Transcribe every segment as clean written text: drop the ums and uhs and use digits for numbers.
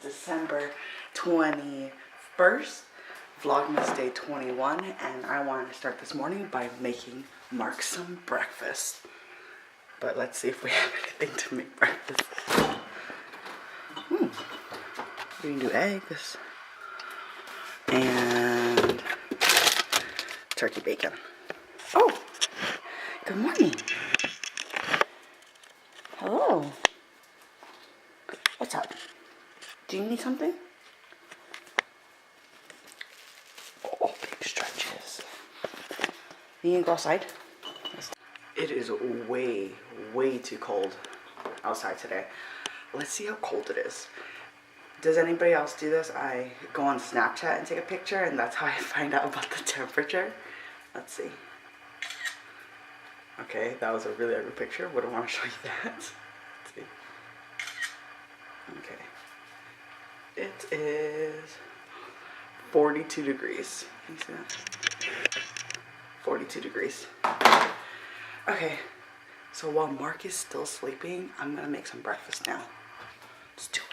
December 21st, Vlogmas day 21, and I wanted to start this morning by making Mark some breakfast. But let's see if we have anything to make breakfast. We can do eggs and turkey bacon. Oh, good morning. Hello. What's up? Do you need something? Oh, big stretches. You can go outside. It is way too cold outside today. Let's see how cold it is. Does anybody else do this? I go on Snapchat and take a picture, and that's how I find out about the temperature. Let's see. Okay, that was a really ugly picture. Wouldn't want to show you that. Let's see. Okay. It is 42 degrees. Can you see that? 42 degrees. Okay, so while Mark is still sleeping, I'm gonna make some breakfast now. Let's do it.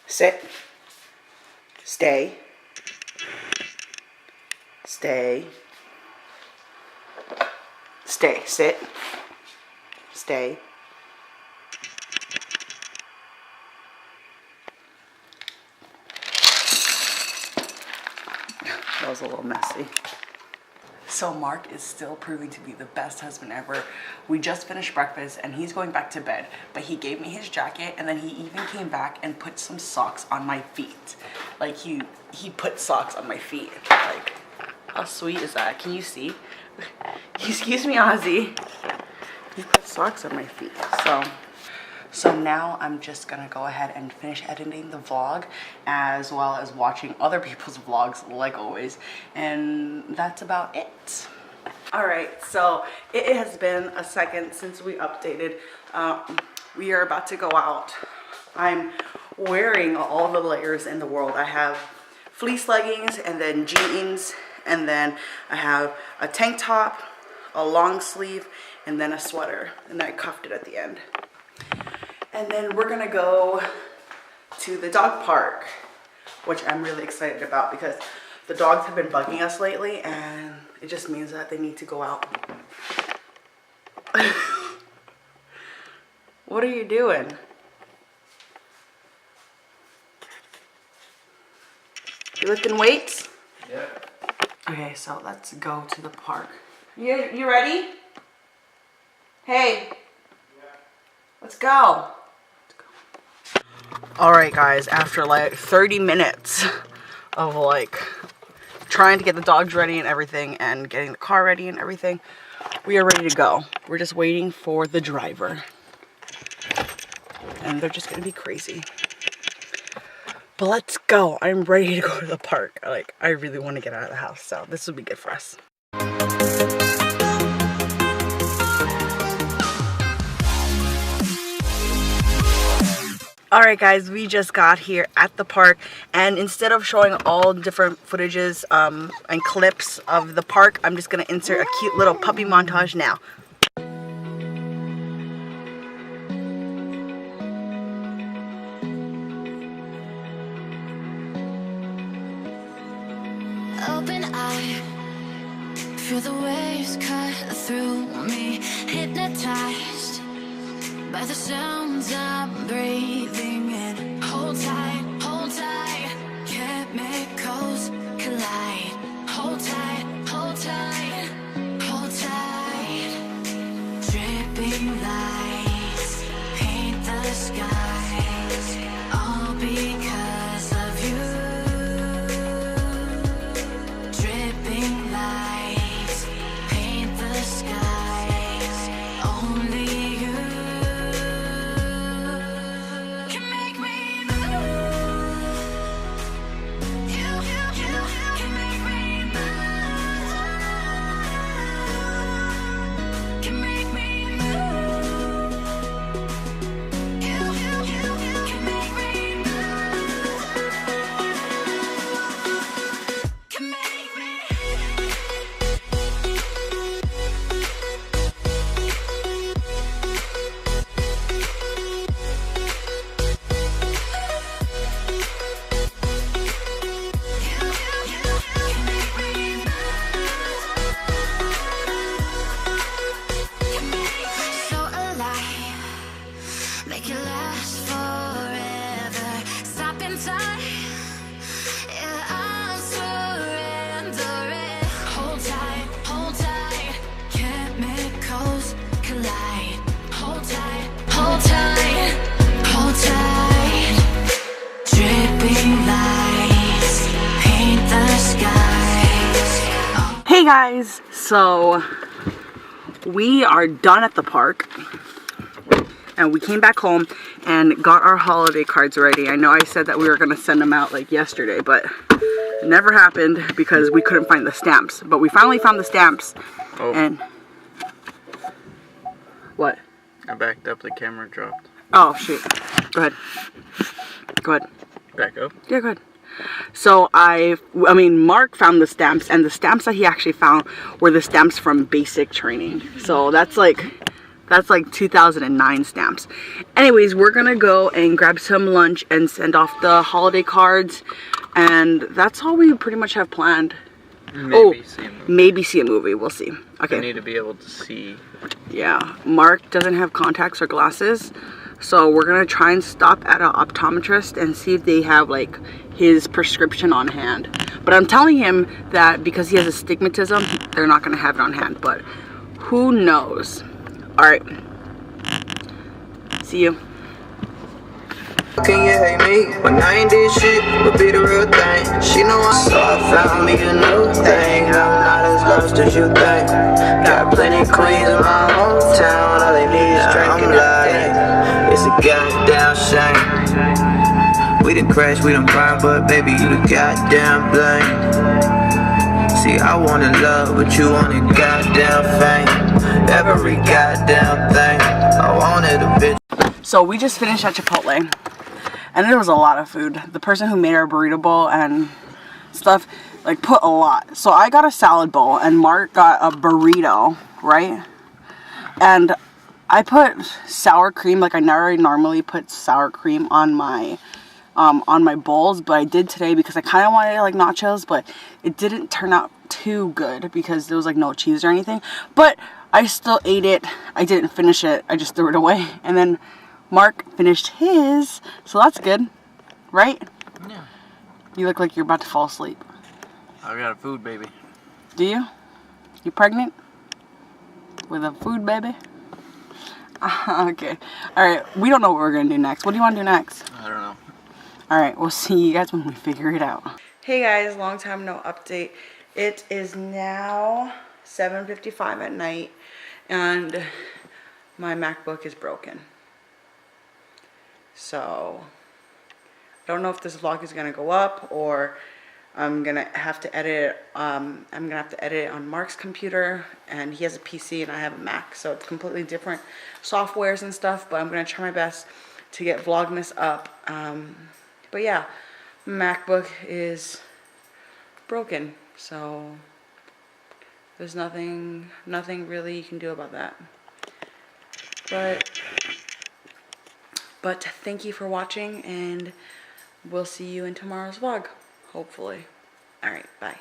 Sit. Stay. Stay. Stay. Sit. Stay. That was a little messy. So Mark is still proving to be the best husband ever. We just finished breakfast and he's going back to bed, but he gave me his jacket and then he even came back and put some socks on my feet. Like he put socks on my feet. Like, how sweet is that? Can you see? Excuse me, Ozzy. He put socks on my feet. So now I'm just gonna go ahead and finish editing the vlog, as well as watching other people's vlogs like always, and that's about it. Alright, so it has been a second since we updated. We are about to go out. I'm wearing all the layers in the world. I have fleece leggings and then jeans, and then I have a tank top, a long sleeve, and then a sweater, and then I cuffed it at the end. And then we're gonna go to the dog park, which I'm really excited about because the dogs have been bugging us lately and it just means that they need to go out. What are you doing? You lifting weights? Yeah. Okay, so let's go to the park. You ready? Hey. Yeah. Let's go. Alright guys, after like 30 minutes of like trying to get the dogs ready and everything and getting the car ready and everything, we are ready to go. We're just waiting for the driver. And they're just gonna be crazy. But let's go. I'm ready to go to the park. Like, I really want to get out of the house, so this will be good for us. Alright guys, we just got here at the park, and instead of showing all different footages and clips of the park, I'm just going to insert a cute little puppy montage now. Open eye, feel the waves cut through me, hypnotized by the sounds I'm breathing in. Hold tight, chemicals collide. Hold tight, hold tight, hold tight. Dripping Hey guys, so we are done at the park and we came back home and got our holiday cards ready. I know I said that we were going to send them out like yesterday, but it never happened because we couldn't find the stamps. But we finally found the stamps. Oh. And what? I backed up, the camera dropped. Oh shoot. Go ahead. Go ahead. Back up? Yeah, go ahead. So I mean, Mark found the stamps, and the stamps that he actually found were the stamps from basic training. So that's like 2009 stamps. Anyways, we're gonna go and grab some lunch and send off the holiday cards, and that's all we pretty much have planned. Maybe see a movie. We'll see. Okay. I need to be able to see. Yeah, Mark doesn't have contacts or glasses, so we're gonna try and stop at an optometrist and see if they have like his prescription on hand. But I'm telling him that because he has astigmatism, they're not gonna have it on hand, but who knows. All right, see you. Can you hate me when I ain't did shit? Would be the real thing. She know I so I found me a new thing. I'm not as lost as you think. Got plenty of queens in my hometown. All they need is drinking. I'm like, it's a goddamn shame. We done crashed, we done cried, but baby, you the goddamn blame. See, I wanted love, but you wanted goddamn fame. Every goddamn thing, I wanted a bitch. So we just finished at Chipotle, and there was a lot of food. The person who made our burrito bowl and stuff, like, put a lot. So I got a salad bowl, and Mark got a burrito, right? And I put sour cream, like I never normally put sour cream on my bowls, but I did today because I kind of wanted like nachos, but it didn't turn out too good because there was like no cheese or anything. But I still ate it. I didn't finish it. I just threw it away. And then Mark finished his, so that's good, right? Yeah. You look like you're about to fall asleep. I got a food baby. Do you? You pregnant? With a food baby? Okay. Alright, we don't know what we're going to do next. What do you want to do next? I don't know. Alright, we'll see you guys when we figure it out. Hey guys, long time no update. It is now 7:55 at night and my MacBook is broken. So, I don't know if this vlog is going to go up or I'm going to have to edit it. I'm going to have to edit it on Mark's computer, and he has a PC and I have a Mac, so it's completely different softwares and stuff, but I'm going to try my best to get VLOGMAS up. But yeah, MacBook is broken, so there's nothing really you can do about that. But thank you for watching, and we'll see you in tomorrow's vlog, hopefully. All right, bye.